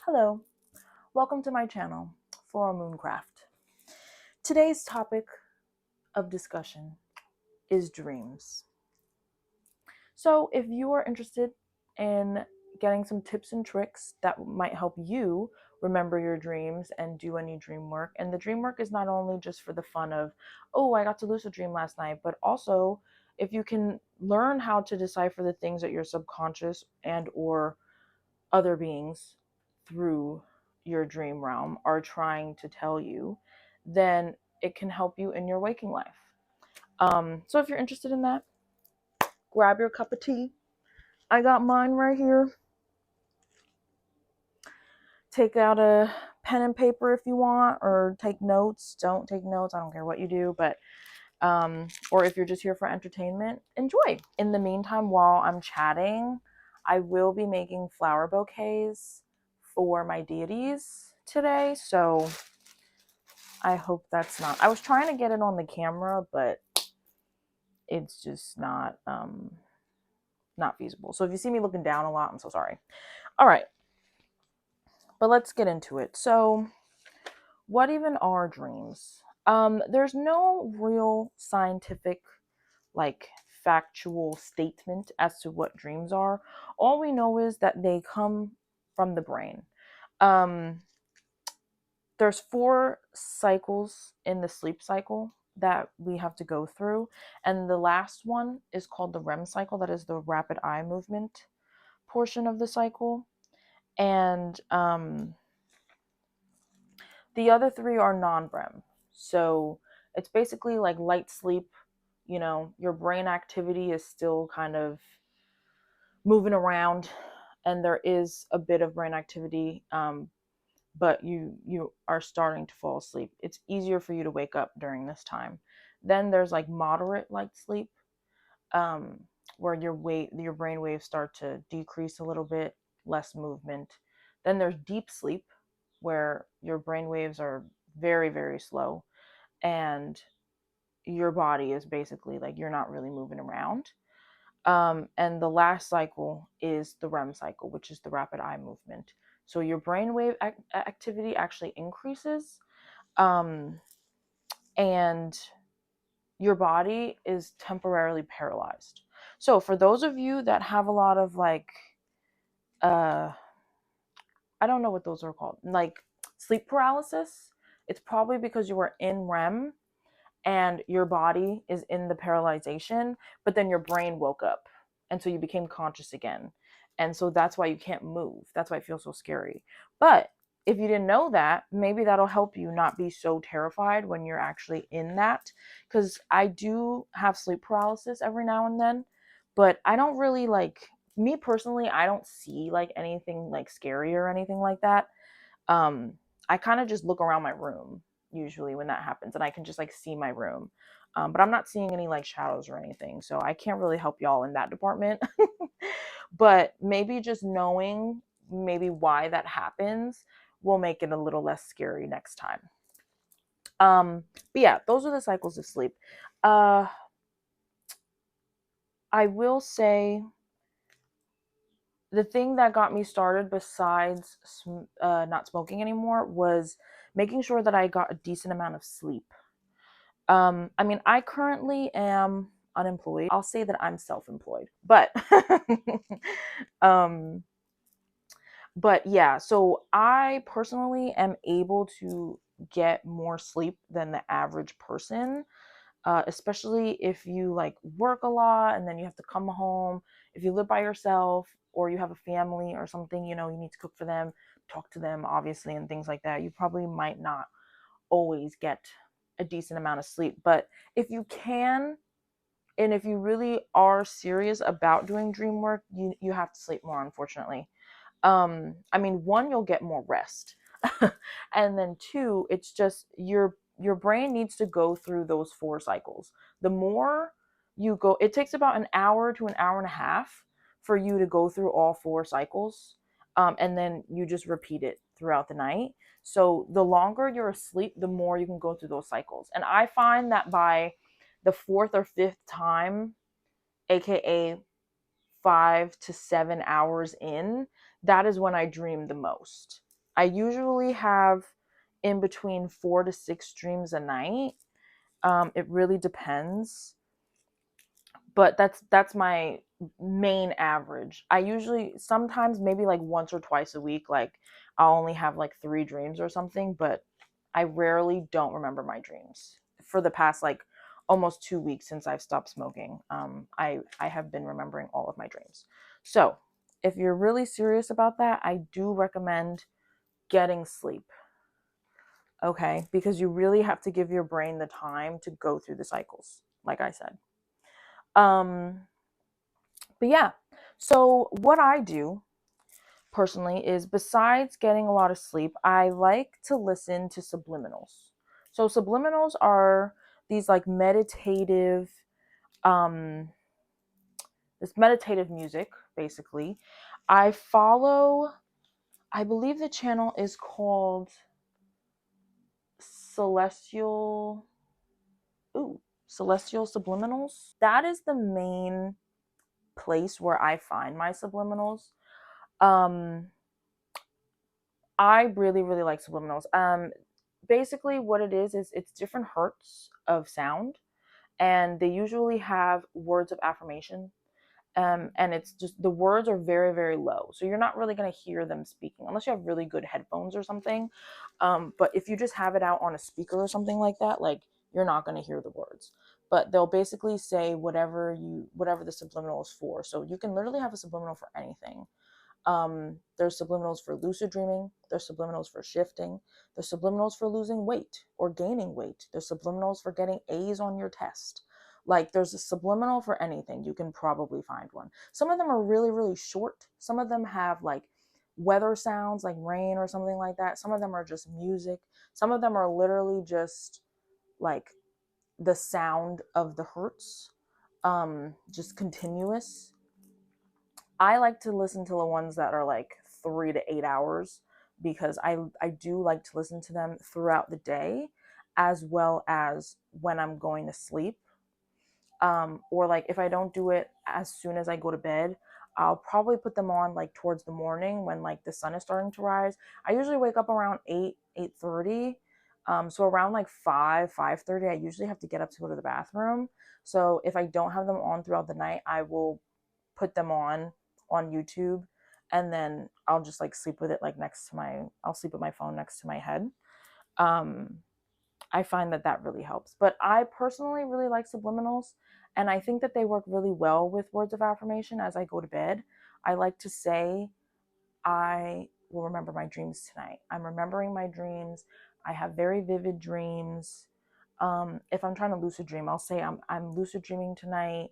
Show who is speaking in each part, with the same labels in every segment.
Speaker 1: Hello, welcome to my channel, FloralMoonCraft. Today's topic of discussion is dreams. So, if you are interested in getting some tips and tricks that might help you remember your dreams and do any dream work, and the dream work is not only just for the fun of, oh, I got to lucid dream last night, but also if you can learn how to decipher the things that your subconscious and or other beings through your dream realm are trying to tell you, then it can help you in your waking life. So if you're interested in that, grab your cup of tea. I got mine right here. Take out a pen and paper if you want, or take notes. Don't take notes. I don't care what you do, but or if you're just here for entertainment, enjoy. In the meantime, while I'm chatting, I will be making flower bouquets for my deities today. So I hope that's not, I was trying to get it on the camera, but it's just not feasible. So if you see me looking down a lot, I'm so sorry. All right, but let's get into it. So what even are dreams? There's no real scientific, like, factual statement as to what dreams are. All we know is that they come from the brain. Um, there's 4 cycles in the sleep cycle that we have to go through, and the last one is called the REM cycle. That is the rapid eye movement portion of the cycle, and the other 3 are non-REM. So it's basically like light sleep. You know, your brain activity is still kind of moving around, and there is a bit of brain activity, but you are starting to fall asleep. It's easier for you to wake up during this time. Then there's like moderate light sleep, um, where your brain waves start to decrease a little bit, less movement. Then there's deep sleep, where your brain waves are very, very slow, and your body is basically like you're not really moving around. And the last cycle is the REM cycle, which is the rapid eye movement. So your brainwave activity actually increases, um, and your body is temporarily paralyzed. So for those of you that have a lot of like, uh, I don't know what those are called, like sleep paralysis, it's probably because you were in REM and your body is in the paralyzation, but then your brain woke up. And so you became conscious again. And so that's why you can't move. That's why it feels so scary. But if you didn't know that, maybe that'll help you not be so terrified when you're actually in that. Because I do have sleep paralysis every now and then, but I don't really like, me personally, I don't see like anything like scary or anything like that. um I kind of just look around my room usually when that happens, and I can just like see my room, but I'm not seeing any like shadows or anything, so I can't really help y'all in that department. But maybe just knowing maybe why that happens will make it a little less scary next time. But yeah, those are the cycles of sleep. uh I will say the thing that got me started, besides not smoking anymore, was making sure that I got a decent amount of sleep. I mean, I currently am unemployed. I'll say that I'm self-employed, but um, but yeah. So I personally am able to get more sleep than the average person, especially if you like work a lot and then you have to come home. If you live by yourself or you have a family or something, you know, you need to cook for them, talk to them, obviously, and things like that. You probably might not always get a decent amount of sleep. But if you can, and if you really are serious about doing dream work, you have to sleep more, unfortunately. I mean, one, you'll get more rest. And then two, it's just your brain needs to go through those 4 cycles. The more you go, it takes about an hour to an hour and a half for you to go through all 4 cycles. And then you just repeat it throughout the night. So the longer you're asleep, the more you can go through those cycles. And I find that by the 4th or 5th time, aka 5 to 7 hours in, that is when I dream the most. I usually have in between 4 to 6 dreams a night. It really depends, but that's my main average. I usually sometimes maybe like once or twice a week, like I'll only have like 3 dreams or something, but I rarely don't remember my dreams. For the past like almost 2 weeks since I've stopped smoking, I have been remembering all of my dreams. So if you're really serious about that, I do recommend getting sleep. Okay, because you really have to give your brain the time to go through the cycles, like I said. Um, but yeah, so what I do personally is besides getting a lot of sleep, I like to listen to subliminals. So subliminals are these like meditative, um, this meditative music, basically. I follow, I believe the channel is called Celestial, ooh, Celestial Subliminals. That is the main place where I find my subliminals. Um, I really, really like subliminals. Basically, what it is it's different hertz of sound, and they usually have words of affirmation. And it's just the words are very, very low, so you're not really going to hear them speaking unless you have really good headphones or something. But if you just have it out on a speaker or something like that, like you're not going to hear the words. But they'll basically say whatever the subliminal is for. So you can literally have a subliminal for anything. There's subliminals for lucid dreaming. There's subliminals for shifting. There's subliminals for losing weight or gaining weight. There's subliminals for getting A's on your test. Like there's a subliminal for anything. You can probably find one. Some of them are really, really short. Some of them have like weather sounds like rain or something like that. Some of them are just music. Some of them are literally just like the sound of the hertz, just continuous. I like to listen to the ones that are like 3 to 8 hours because I do like to listen to them throughout the day as well as when I'm going to sleep. Or like if I don't do it as soon as I go to bed, I'll probably put them on like towards the morning when like the sun is starting to rise. I usually wake up around 8:30. So around like 5:30, I usually have to get up to go to the bathroom. So if I don't have them on throughout the night, I will put them on YouTube, and then I'll just like sleep with it like I'll sleep with my phone next to my head. Um I find that that really helps. But I personally really like subliminals, and I think that they work really well with words of affirmation as I go to bed. I like to say, I will remember my dreams tonight. I'm remembering my dreams. I have very vivid dreams. If I'm trying to lucid dream, I'll say I'm lucid dreaming tonight.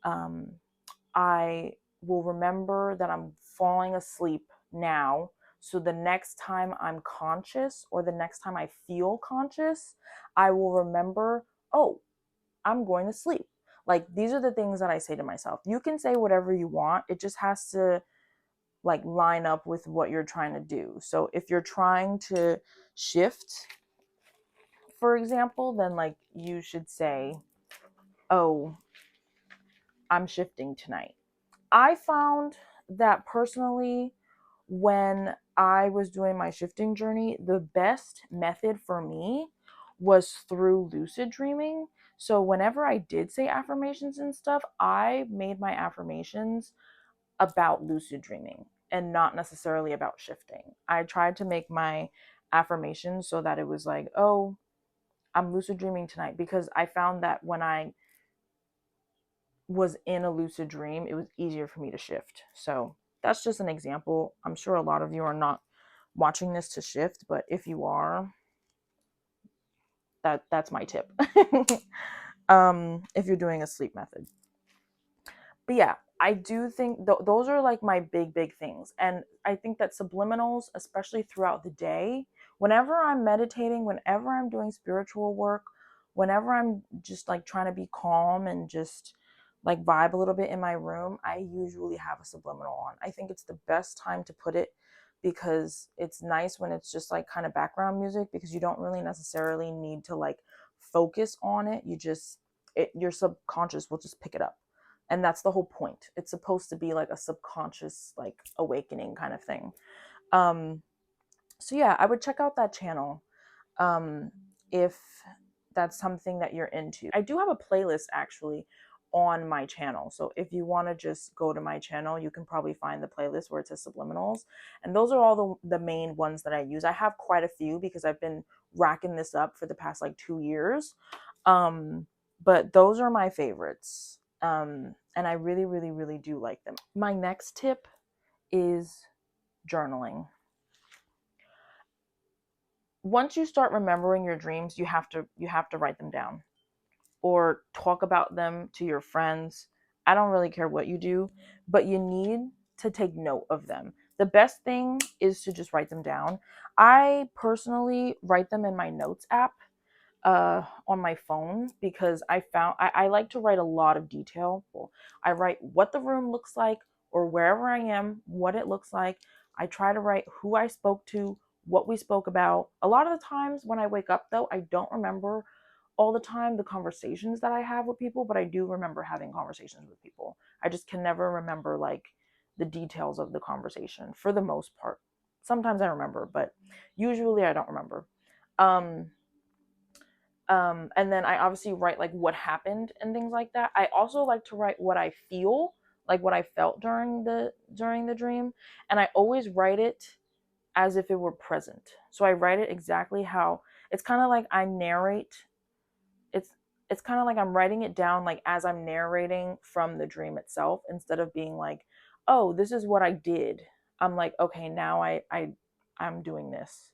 Speaker 1: Um, I will remember that I'm falling asleep now. So the next time I'm conscious or the next time I feel conscious, I will remember, oh, I'm going to sleep. Like these are the things that I say to myself. You can say whatever you want. It just has to like line up with what you're trying to do. So if you're trying to shift, for example, then like you should say, oh, I'm shifting tonight. I found that personally, when I was doing my shifting journey, the best method for me was through lucid dreaming. So, whenever I did say affirmations and stuff, I made my affirmations about lucid dreaming and not necessarily about shifting. I tried to make my affirmations so that it was like, oh, I'm lucid dreaming tonight, because I found that when I was in a lucid dream, it was easier for me to shift. So that's just an example. I'm sure a lot of you are not watching this to shift, but if you are, that's my tip. If you're doing a sleep method. But yeah, I do think those are like my big things. And I think that subliminals, especially throughout the day, whenever I'm meditating, whenever I'm doing spiritual work, whenever I'm just like trying to be calm and just like vibe a little bit in my room, I usually have a subliminal on. I think it's the best time to put it because it's nice when it's just like kind of background music, because you don't really necessarily need to like focus on it. Your subconscious will just pick it up, and that's the whole point. It's supposed to be like a subconscious like awakening kind of thing. um So yeah, I would check out that channel if that's something that you're into. I do have a playlist actually on my channel. So if you want to just go to my channel, you can probably find the playlist where it says Subliminals. And those are all the main ones that I use. I have quite a few because I've been racking this up for the past like 2 years. But those are my favorites. And I really, really, really do like them. My next tip is journaling. Once you start remembering your dreams, you have to write them down or talk about them to your friends. I don't really care what you do, but you need to take note of them. The best thing is to just write them down. I personally write them in my notes app on my phone because I like to write a lot of detail. I write what the room looks like or wherever I am, what it looks like. I try to write who I spoke to, what we spoke about. A lot of the times when I wake up, though, I don't remember all the time the conversations that I have with people, but I do remember having conversations with people. I just can never remember like the details of the conversation for the most part. Sometimes I remember, but usually I don't remember. Um, and then I obviously write like what happened and things like that. I also like to write what I feel, like what I felt during the dream, and I always write it as if it were present. So I write it exactly how it's kind of like I narrate. It's it's kind of like I'm writing it down like as I'm narrating from the dream itself instead of being like, "Oh, this is what I did." I'm like, "Okay, now I'm doing this."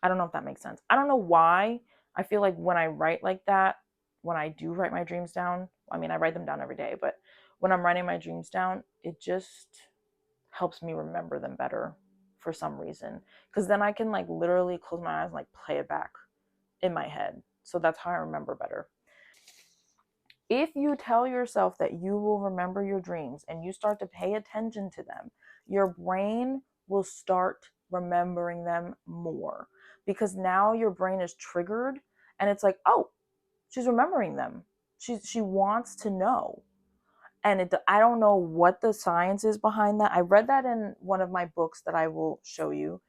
Speaker 1: I don't know if that makes sense. I don't know why. I feel like when I write like that, when I do write my dreams down, I mean, I write them down every day, but when I'm writing my dreams down, it just helps me remember them better for some reason. Because then I can like literally close my eyes and like play it back in my head. So that's how I remember better. If you tell yourself that you will remember your dreams and you start to pay attention to them, your brain will start remembering them more because now your brain is triggered and it's like, "Oh, she's remembering them. She wants to know." And I don't know what the science is behind that. I read that in one of my books that I will show you.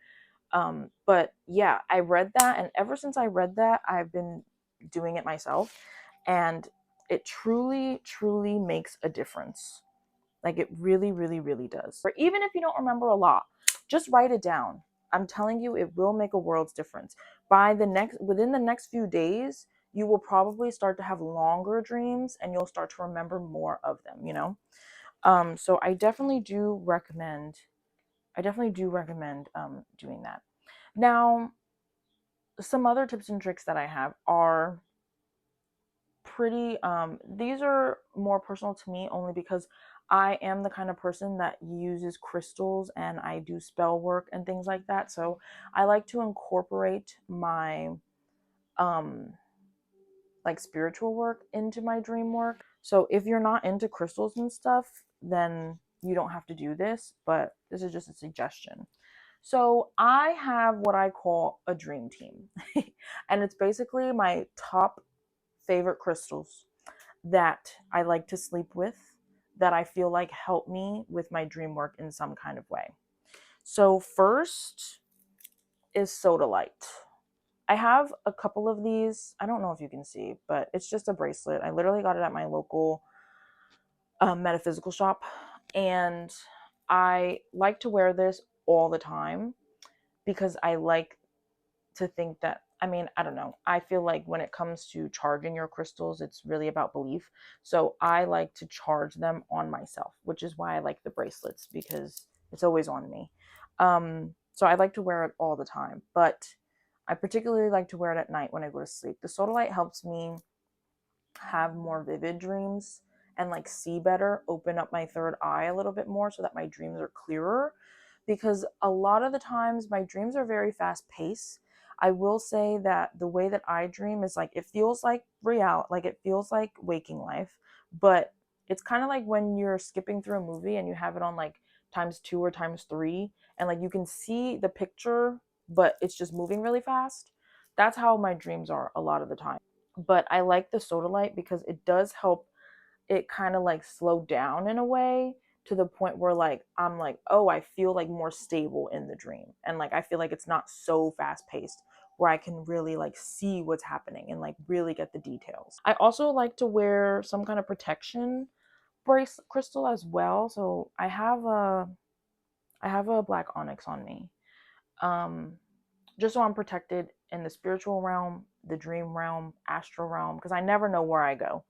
Speaker 1: But yeah, I read that, and ever since I read that, I've been doing it myself, and it truly, truly makes a difference. Like it really, really, really does. Or even if you don't remember a lot, just write it down. I'm telling you, it will make a world's difference. Within the next few days, you will probably start to have longer dreams, and you'll start to remember more of them. So I definitely do recommend. Doing that. Now, some other tips and tricks that I have are these are more personal to me only because I am the kind of person that uses crystals and I do spell work and things like that. So I like to incorporate my um like spiritual work into my dream work. So if you're not into crystals and stuff, then you don't have to do this, but this is just a suggestion. So I have what I call a dream team. And it's basically my top favorite crystals that I like to sleep with, that I feel like help me with my dream work in some kind of way. So first is sodalite. I have a couple of these. I don't know if you can see, but it's just a bracelet. I literally got it at my local metaphysical shop, and I like to wear this all the time because I like to think that, I mean, I don't know. I feel like when it comes to charging your crystals, it's really about belief. So I like to charge them on myself, which is why I like the bracelets because it's always on me. So I like to wear it all the time, but I particularly like to wear it at night when I go to sleep. The sodalite helps me have more vivid dreams and like see better, open up my third eye a little bit more so that my dreams are clearer. Because a lot of the times my dreams are very fast paced. I will say that the way that I dream is like it feels like real, like it feels like waking life, but it's kind of like when you're skipping through a movie and you have it on like times two or times three, and like you can see the picture, but it's just moving really fast. That's how my dreams are a lot of the time. But I like the sodalite because it does help it kind of like slow down in a way to the point where like I'm like, oh, I feel like more stable in the dream, and like I feel like it's not so fast paced where I can really like see what's happening and like really get the details. I also like to wear some kind of protection brace crystal as well. So I have a black onyx on me. Um just so I'm protected in the spiritual realm, the dream realm, astral realm, because I never know where I go.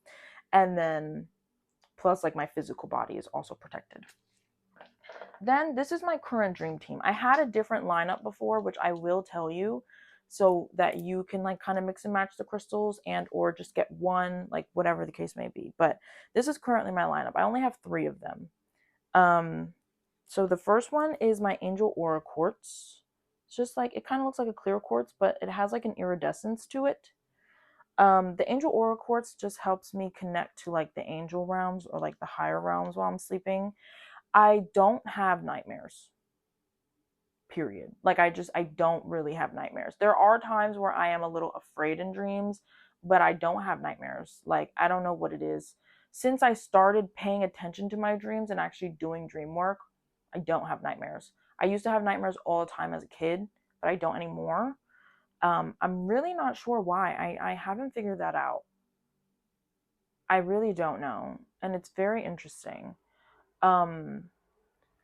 Speaker 1: And then plus like my physical body is also protected. Then this is my current dream team. I had a different lineup before, which I will tell you so that you can like kind of mix and match the crystals and or just get one, like whatever the case may be. But this is currently my lineup. I only have 3 of them. So the first one is my angel aura quartz. It's just like it kind of looks like a clear quartz, but it has like an iridescence to it. The angel aura quartz just helps me connect to like the angel realms or like the higher realms while I'm sleeping. I don't have nightmares, period. Like I don't really have nightmares. There are times where I am a little afraid in dreams, but I don't have nightmares. Like I don't know what it is. Since I started paying attention to my dreams and actually doing dream work, I don't have nightmares. I used to have nightmares all the time as a kid, but I don't anymore. I'm really not sure why. I haven't figured that out. I really don't know, and it's very interesting. Um,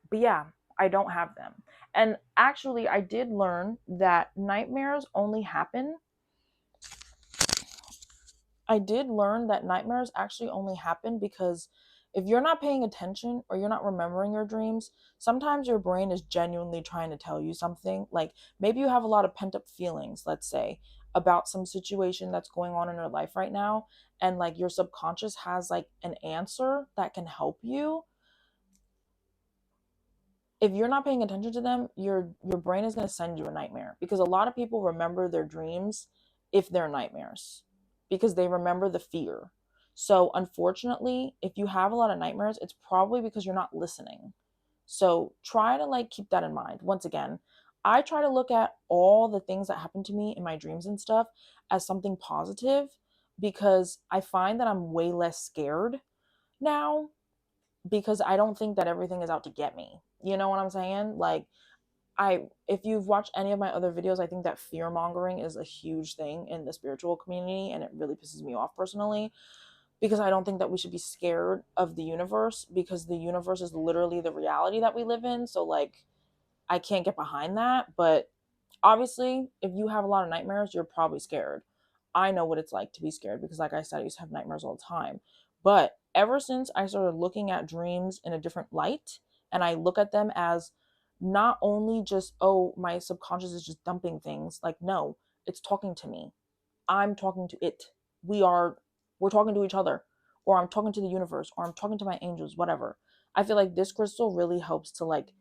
Speaker 1: but yeah, I don't have them. And actually, I did learn that nightmares actually only happen because if you're not paying attention or you're not remembering your dreams, sometimes your brain is genuinely trying to tell you something. Like maybe you have a lot of pent up feelings, let's say, about some situation that's going on in your life right now. And like your subconscious has like an answer that can help you. If you're not paying attention to them, your brain is going to send you a nightmare because a lot of people remember their dreams if they're nightmares because they remember the fear. So, unfortunately, if you have a lot of nightmares, it's probably because you're not listening. So, try to like keep that in mind. Once again, I try to look at all the things that happen to me in my dreams and stuff as something positive because I find that I'm way less scared now because I don't think that everything is out to get me. You know what I'm saying? Like if you've watched any of my other videos, I think that fear mongering is a huge thing in the spiritual community and it really pisses me off personally because I don't think that we should be scared of the universe because the universe is literally the reality that we live in. So like I can't get behind that, but obviously, if you have a lot of nightmares, you're probably scared. I know what it's like to be scared because, like I said, I used to have nightmares all the time. But ever since I started looking at dreams in a different light, and I look at them as not only just, oh, my subconscious is just dumping things, like, no, it's talking to me. I'm talking to it. We're talking to each other, or I'm talking to the universe, or I'm talking to my angels, whatever. I feel like this crystal really helps to like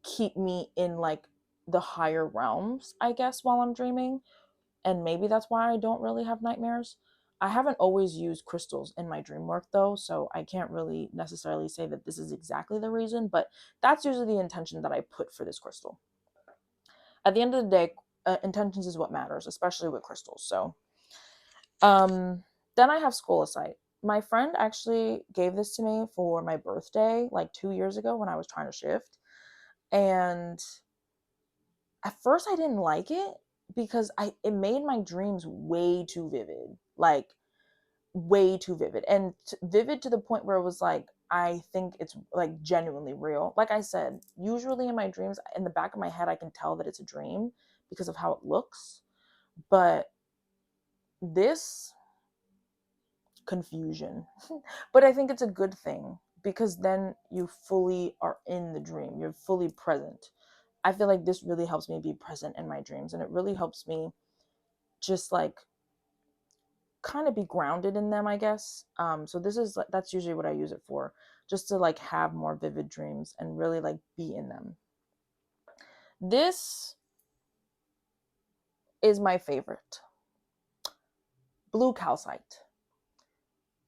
Speaker 1: keep me in like the higher realms, I guess, while I'm dreaming. And maybe that's why I don't really have nightmares. I haven't always used crystals in my dream work though, so I can't really necessarily say that this is exactly the reason, but that's usually the intention that I put for this crystal. At the end of the day, intentions is what matters, especially with crystals. So, then I have scolecite. My friend actually gave this to me for my birthday like 2 years ago when I was trying to shift. And at first I didn't like it because it made my dreams way too vivid. Like way too vivid. And vivid to the point where it was like I think it's like genuinely real. Like I said, usually in my dreams in the back of my head I can tell that it's a dream because of how it looks. But this confusion. But I think it's a good thing because then you fully are in the dream. You're fully present. I feel like this really helps me be present in my dreams and it really helps me just like kind of be grounded in them, I guess. So that's usually what I use it for, just to like have more vivid dreams and really like be in them. This is my favorite. Blue calcite.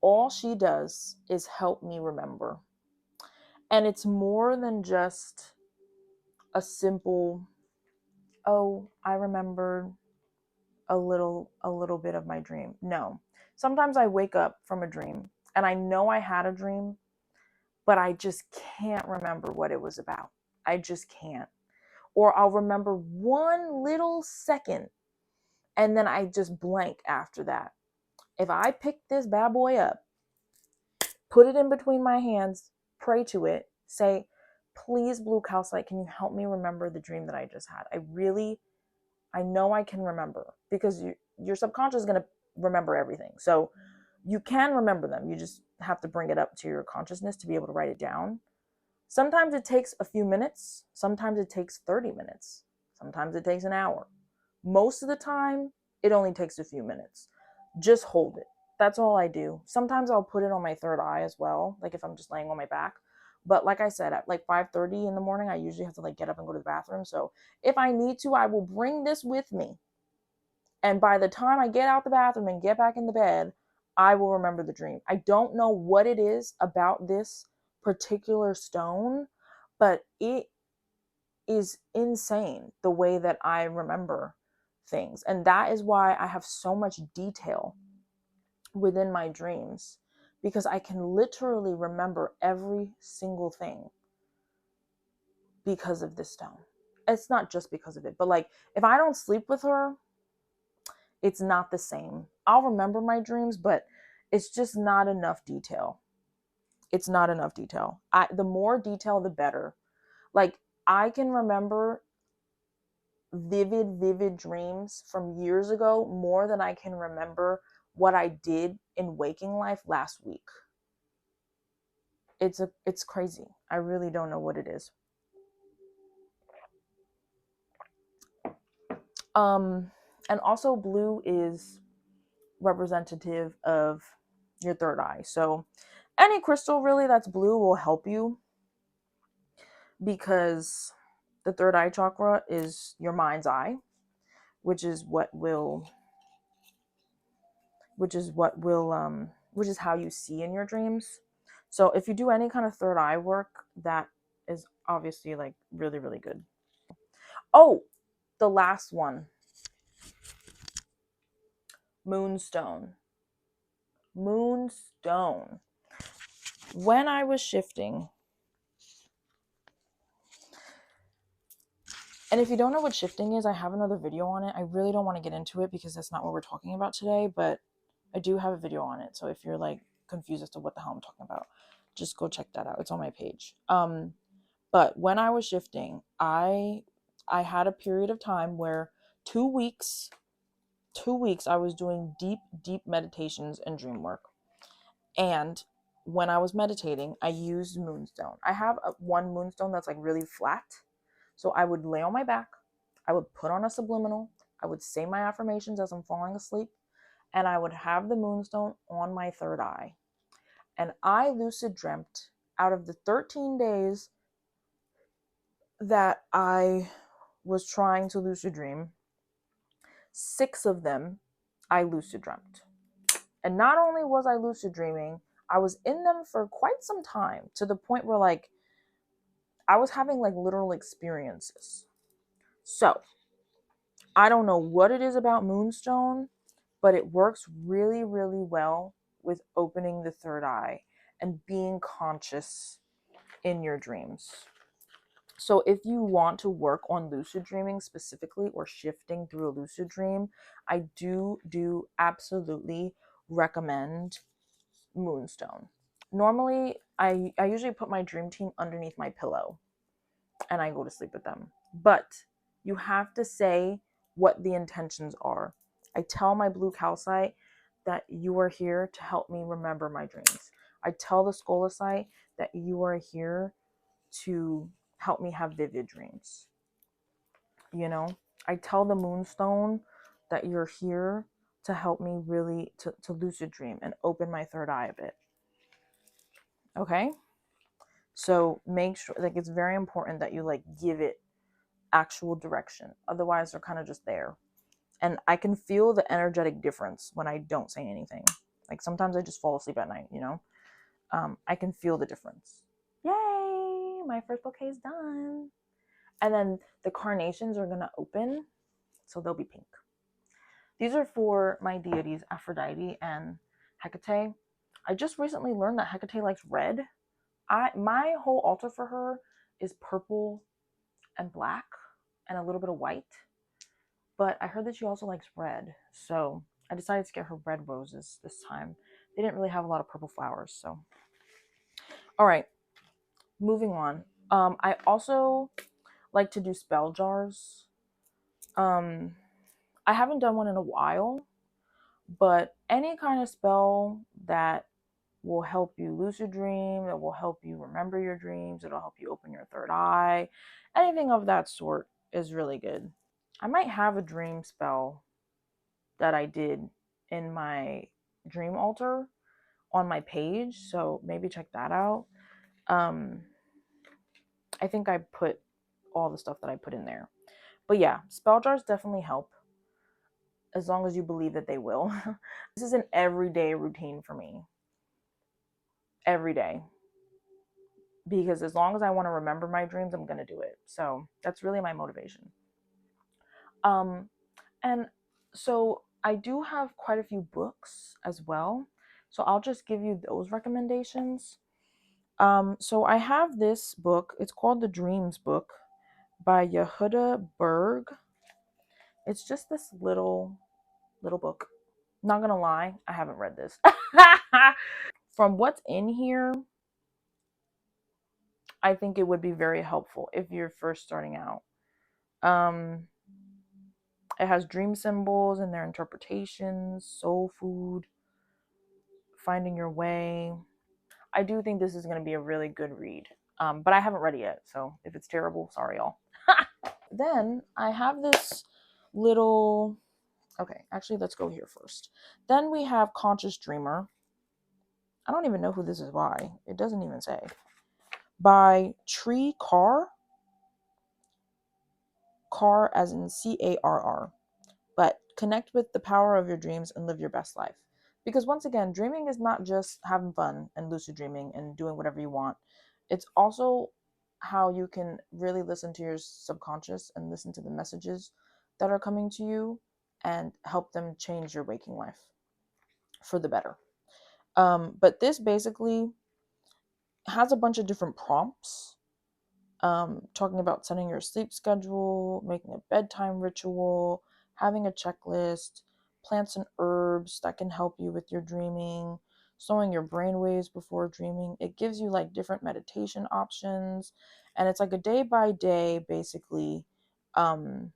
Speaker 1: All she does is help me remember. And it's more than just a simple, oh, I remembered a little bit of my dream. No. Sometimes I wake up from a dream and I know I had a dream, but I just can't remember what it was about. I just can't. Or I'll remember one little second and then I just blank after that. If I pick this bad boy up, put it in between my hands, pray to it, say, please, blue calcite, can you help me remember the dream that I just had? I know I can remember, because your subconscious is going to remember everything. So you can remember them. You just have to bring it up to your consciousness to be able to write it down. Sometimes it takes a few minutes. Sometimes it takes 30 minutes. Sometimes it takes an hour. Most of the time, it only takes a few minutes. Just hold it. That's all I do. Sometimes I'll put it on my third eye as well, like if I'm just laying on my back. But like I said, at like 5:30 in the morning, I usually have to like get up and go to the bathroom. So if I need to, I will bring this with me. And by the time I get out the bathroom and get back in the bed, I will remember the dream. I don't know what it is about this particular stone, but it is insane the way that I remember things. And that is why I have so much detail within my dreams, because I can literally remember every single thing because of this stone. It's not just because of it, but like if I don't sleep with her, it's not the same. I'll remember my dreams, but it's just not enough detail. It's not enough detail. The more detail, the better. Like I can remember vivid dreams from years ago more than I can remember what I did in waking life last week. It's crazy. I really don't know what it is. And also blue is representative of your third eye. So any crystal really that's blue will help you, because the third eye chakra is your mind's eye, which is how you see in your dreams. So if you do any kind of third eye work, that is obviously like really, really good. Oh, the last one. Moonstone. Moonstone. When I was shifting, and if you don't know what shifting is, I have another video on it. I really don't want to get into it because that's not what we're talking about today, but I do have a video on it. So if you're like confused as to what the hell I'm talking about, just go check that out. It's on my page. But when I was shifting, I had a period of time where 2 weeks I was doing deep meditations and dream work. And when I was meditating, I used moonstone. I have one moonstone that's like really flat. So I would lay on my back, I would put on a subliminal, I would say my affirmations as I'm falling asleep, and I would have the moonstone on my third eye. And I lucid dreamt, out of the 13 days that I was trying to lucid dream, 6 of them I lucid dreamt. And not only was I lucid dreaming, I was in them for quite some time, to the point where like I was having like literal experiences. So I don't know what it is about moonstone, but it works really, really well with opening the third eye and being conscious in your dreams. So if you want to work on lucid dreaming specifically, or shifting through a lucid dream, I do absolutely recommend moonstone. Normally, I usually put my dream team underneath my pillow and I go to sleep with them. But you have to say what the intentions are. I tell my blue calcite that you are here to help me remember my dreams. I tell the scolecite that you are here to help me have vivid dreams. You know, I tell the moonstone that you're here to help me really to lucid dream and open my third eye a bit. Okay? So make sure, like, it's very important that you like give it actual direction. Otherwise, they're kind of just there. And I can feel the energetic difference when I don't say anything. Like sometimes I just fall asleep at night, you know? I can feel the difference. Yay! My first bouquet is done. And then the carnations are going to open, so they'll be pink. These are for my deities, Aphrodite and Hecate. I just recently learned that Hecate likes red. My whole altar for her is purple and black and a little bit of white. But I heard that she also likes red. So I decided to get her red roses this time. They didn't really have a lot of purple flowers. So, all right, moving on. I also like to do spell jars. Um, I haven't done one in a while, but any kind of spell that will help you lucid dream, that will help you remember your dreams, it'll help you open your third eye, anything of that sort is really good. I might have a dream spell that I did in my dream altar on my page, so maybe check that out. Um, I think I put all the stuff that I put in there. But yeah, spell jars definitely help as long as you believe that they will. This is an everyday routine for me. Every day. Because as long as I want to remember my dreams, I'm going to do it. So that's really my motivation. Um, and so I do have quite a few books as well. So I'll just give you those recommendations. So I have this book. It's called The Dreams Book by Yehuda Berg. It's just this little book. Not gonna lie, I haven't read this. From what's in here, I think it would be very helpful if you're first starting out. Um, it has dream symbols and their interpretations, soul food, finding your way. I do think this is going to be a really good read. But I haven't read it yet, so if it's terrible, sorry, y'all. Then I have this little. Okay, actually, let's go here first. Then we have Conscious Dreamer. I don't even know who this is by. It doesn't even say. By Tree Carr. Carr as in Carr. But connect with the power of your dreams and live your best life. Because once again, dreaming is not just having fun and lucid dreaming and doing whatever you want. It's also how you can really listen to your subconscious and listen to the messages that are coming to you and help them change your waking life for the better. But this basically has a bunch of different prompts, talking about setting your sleep schedule, making a bedtime ritual, having a checklist, plants and herbs that can help you with your dreaming, slowing your brain waves before dreaming. It gives you like different meditation options, and it's like a day by day, basically, um,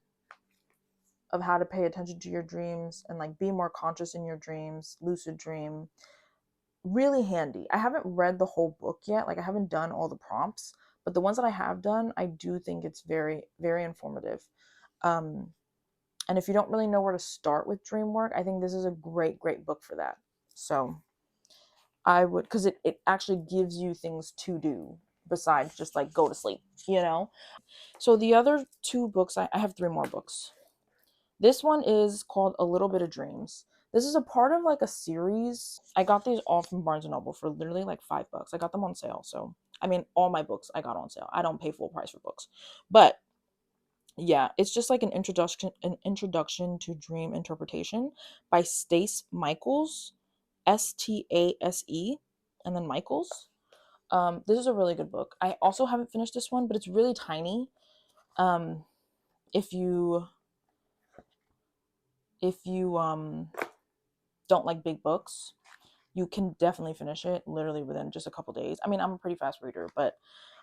Speaker 1: of how to pay attention to your dreams and like be more conscious in your dreams, lucid dream. Really handy. I haven't read the whole book yet. Like I haven't done all the prompts, but the ones that I have done, I do think it's very, very informative. Um, and if you don't really know where to start with dream work, I think this is a great, great book for that. So I would, because it actually gives you things to do besides just like go to sleep, you know? So the other two books, I have three more books. This one is called A Little Bit of Dreams. This is a part of like a series. I got these all from Barnes and Noble for literally like $5. I got them on sale. So, I mean, all my books I got on sale. I don't pay full price for books. But yeah, it's just like an introduction to dream interpretation by Stace Michaels, Stase, and then Michaels. This is a really good book. I also haven't finished this one, but it's really tiny. Um, if you don't like big books, you can definitely finish it literally within just a couple days. I mean, I'm a pretty fast reader, but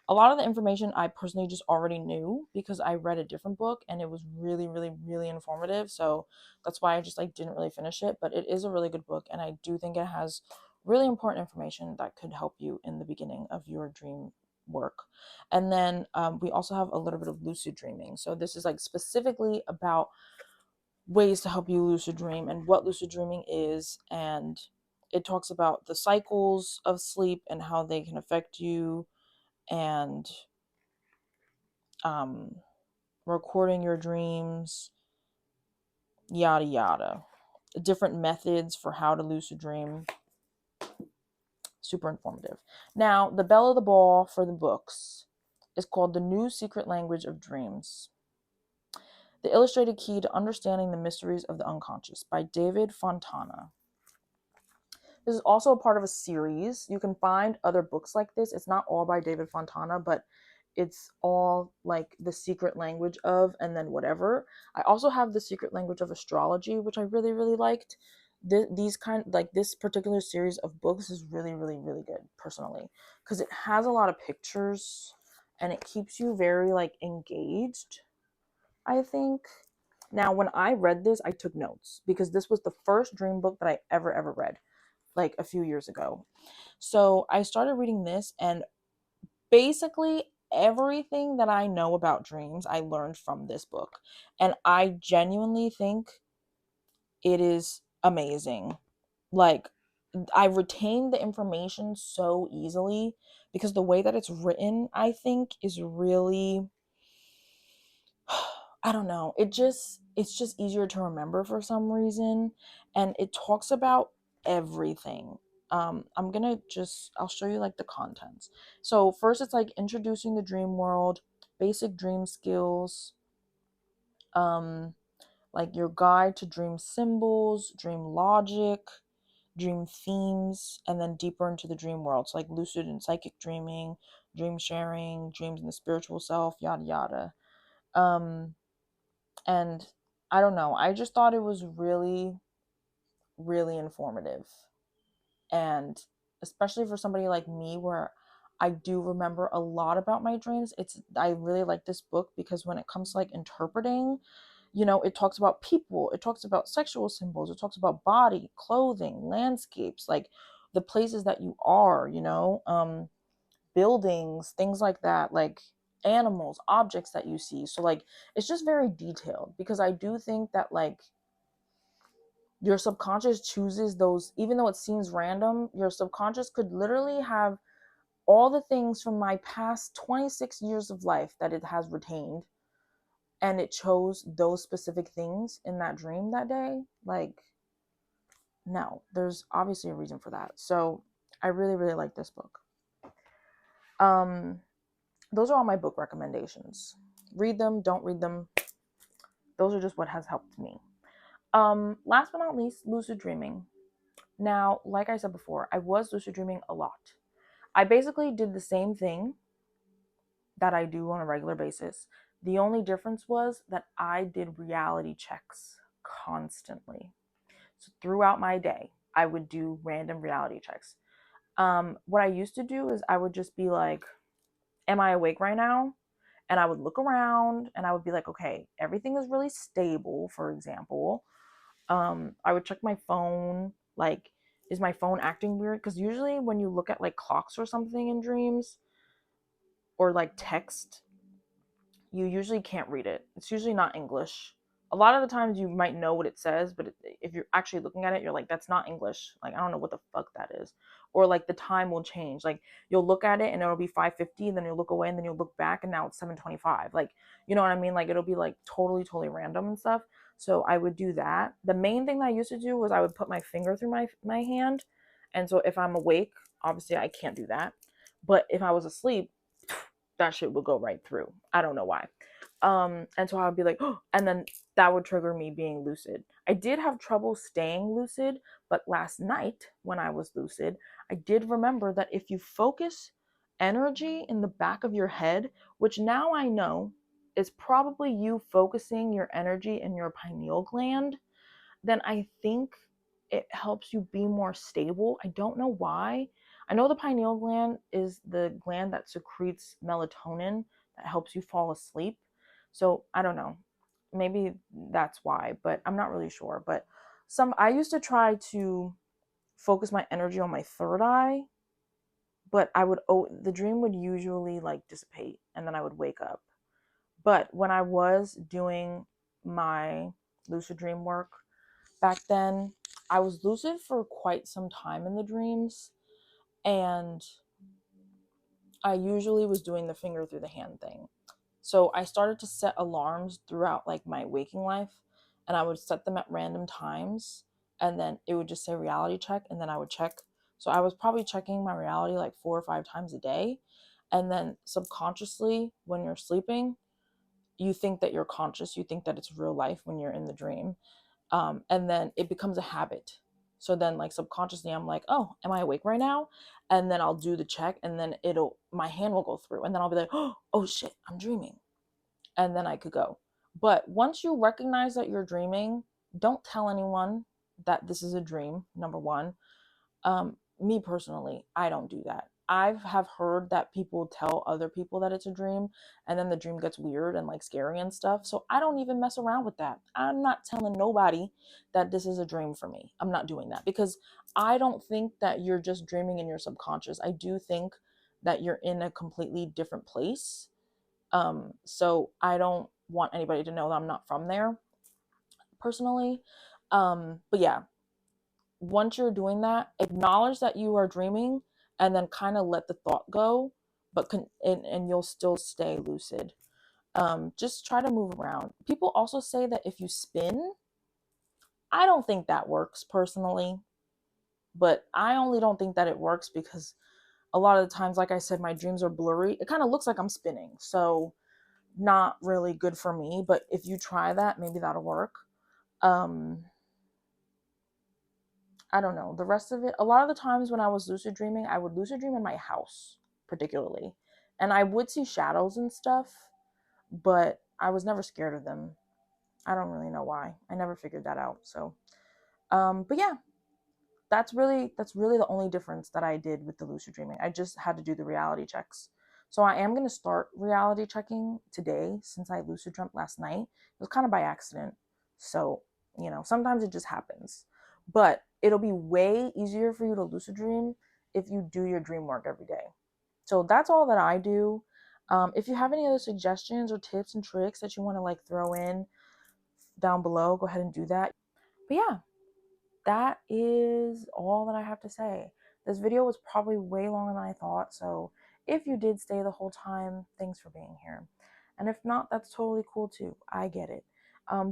Speaker 1: a lot of the information I personally just already knew because I read a different book and it was really, really, really informative. So that's why I just like didn't really finish it. But it is a really good book, and I do think it has really important information that could help you in the beginning of your dream work. And then we also have a little bit of lucid dreaming. So this is like specifically about ways to help you lucid dream and what lucid dreaming is, and it talks about the cycles of sleep and how they can affect you, and um, recording your dreams, yada yada, different methods for how to lucid dream. Super informative. Now the belle of the ball for the books is called The New Secret Language of Dreams, the illustrated key to understanding the mysteries of the unconscious by David Fontana. This is also a part of a series. You can find other books like this. It's not all by David Fontana, but it's all like the secret language of, and then whatever. I also have the secret language of astrology, which I really, really liked. These kind, like this particular series of books is really, really, really good personally, because it has a lot of pictures and it keeps you very like engaged, I think. Now, when I read this, I took notes because this was the first dream book that I ever read, like a few years ago. So I started reading this, and basically everything that I know about dreams, I learned from this book. And I genuinely think it is amazing. Like, I retained the information so easily because the way that it's written, I think, is really, I don't know. It's just easier to remember for some reason, and it talks about everything. I'll show you like the contents. So first it's like introducing the dream world, basic dream skills, um like your guide to dream symbols, dream logic, dream themes, and then deeper into the dream world. So like lucid and psychic dreaming, dream sharing, dreams in the spiritual self, yada yada. Um and I don't know, I just thought it was really, really informative. And especially for somebody like me, where I do remember a lot about my dreams, I really like this book because when it comes to like interpreting, it talks about people, it talks about sexual symbols, it talks about body, clothing, landscapes, like the places that you are, buildings, things like that, like animals, objects that you see. So like it's just very detailed because I do think that like your subconscious chooses those, even though it seems random, your subconscious could literally have all the things from my past 26 years of life that it has retained, and it chose those specific things in that dream that day. Like, no, there's obviously a reason for that. So I really, really like this book. um those are all my book recommendations. Read them, don't read them, those are just what has helped me. Last but not least, lucid dreaming. Now, like I said before, I was lucid dreaming a lot. I basically did the same thing that I do on a regular basis. The only difference was that I did reality checks constantly. So throughout my day, I would do random reality checks. What I used to do is I would just be like, am I awake right now? And I would look around and I would be like, okay, everything is really stable, for example. I would check my phone, like, is my phone acting weird? Because usually when you look at like clocks or something in dreams, or like text, you usually can't read it. It's usually not English. A lot of the times you might know what it says, but if you're actually looking at it, you're like, that's not English. Like, I don't know what the fuck that is. Or like the time will change. Like, you'll look at it and it'll be 5:50, and then you'll look away and then you'll look back and now it's 7:25. Like, you know what I mean? Like, it'll be like totally, totally random and stuff. So I would do that. The main thing that I used to do was I would put my finger through my hand. And so if I'm awake, obviously I can't do that. But if I was asleep, that shit would go right through. I don't know why. And so I would be like, oh, and then that would trigger me being lucid. I did have trouble staying lucid, but last night when I was lucid, I did remember that if you focus energy in the back of your head, which now I know is probably you focusing your energy in your pineal gland, then I think it helps you be more stable. I don't know why. I know the pineal gland is the gland that secretes melatonin that helps you fall asleep. So I don't know. Maybe that's why, but I'm not really sure. But I used to try to focus my energy on my third eye, but the dream would usually like dissipate and then I would wake up. But when I was doing my lucid dream work, back then, I was lucid for quite some time in the dreams, and I usually was doing the finger through the hand thing. So I started to set alarms throughout like my waking life, and I would set them at random times, and then it would just say reality check, and then I would check. So I was probably checking my reality like 4 or 5 times a day, and then subconsciously when you're sleeping, you think that you're conscious, you think that it's real life when you're in the dream, and then it becomes a habit. So then like subconsciously I'm like, oh, am I awake right now? And then I'll do the check, and then my hand will go through, and then I'll be like, oh shit, I'm dreaming. And then I could go. But once you recognize that you're dreaming, don't tell anyone that this is a dream, number one. Me personally, I don't do that. I have heard that people tell other people that it's a dream, and then the dream gets weird and like scary and stuff. So I don't even mess around with that. I'm not telling nobody that this is a dream for me. I'm not doing that, because I don't think that you're just dreaming in your subconscious. I do think that you're in a completely different place. So I don't want anybody to know that I'm not from there personally. But yeah, once you're doing that, acknowledge that you are dreaming, and then kind of let the thought go, but and you'll still stay lucid. Just try to move around. People also say that if you spin, I don't think that works personally, but I only don't think that it works because a lot of the times, like I said, my dreams are blurry. It kind of looks like I'm spinning, so not really good for me. But if you try that, maybe that'll work. um I don't know. The rest of it, a lot of the times when I was lucid dreaming, I would lucid dream in my house, particularly. And I would see shadows and stuff, but I was never scared of them. I don't really know why. I never figured that out. So, but yeah, that's really the only difference that I did with the lucid dreaming. I just had to do the reality checks. So I am going to start reality checking today, since I lucid dreamt last night. It was kind of by accident. So, sometimes it just happens. But it'll be way easier for you to lucid dream if you do your dream work every day. So that's all that I do. If you have any other suggestions or tips and tricks that you want to like throw in down below, go ahead and do that. But yeah, that is all that I have to say. This video was probably way longer than I thought, so if you did stay the whole time, thanks for being here. And if not, that's totally cool too. I get it.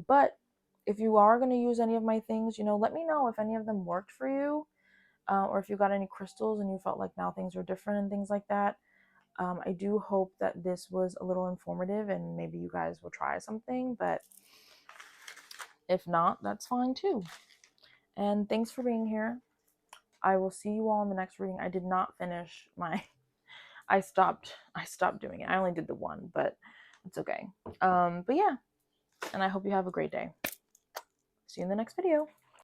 Speaker 1: But if you are going to use any of my things, let me know if any of them worked for you, or if you got any crystals and you felt like now things are different and things like that. I do hope that this was a little informative and maybe you guys will try something, but if not, that's fine too. And thanks for being here. I will see you all in the next reading. I did not finish my I stopped doing it. I only did the one, but it's okay. But yeah, and I hope you have a great day. See you in the next video.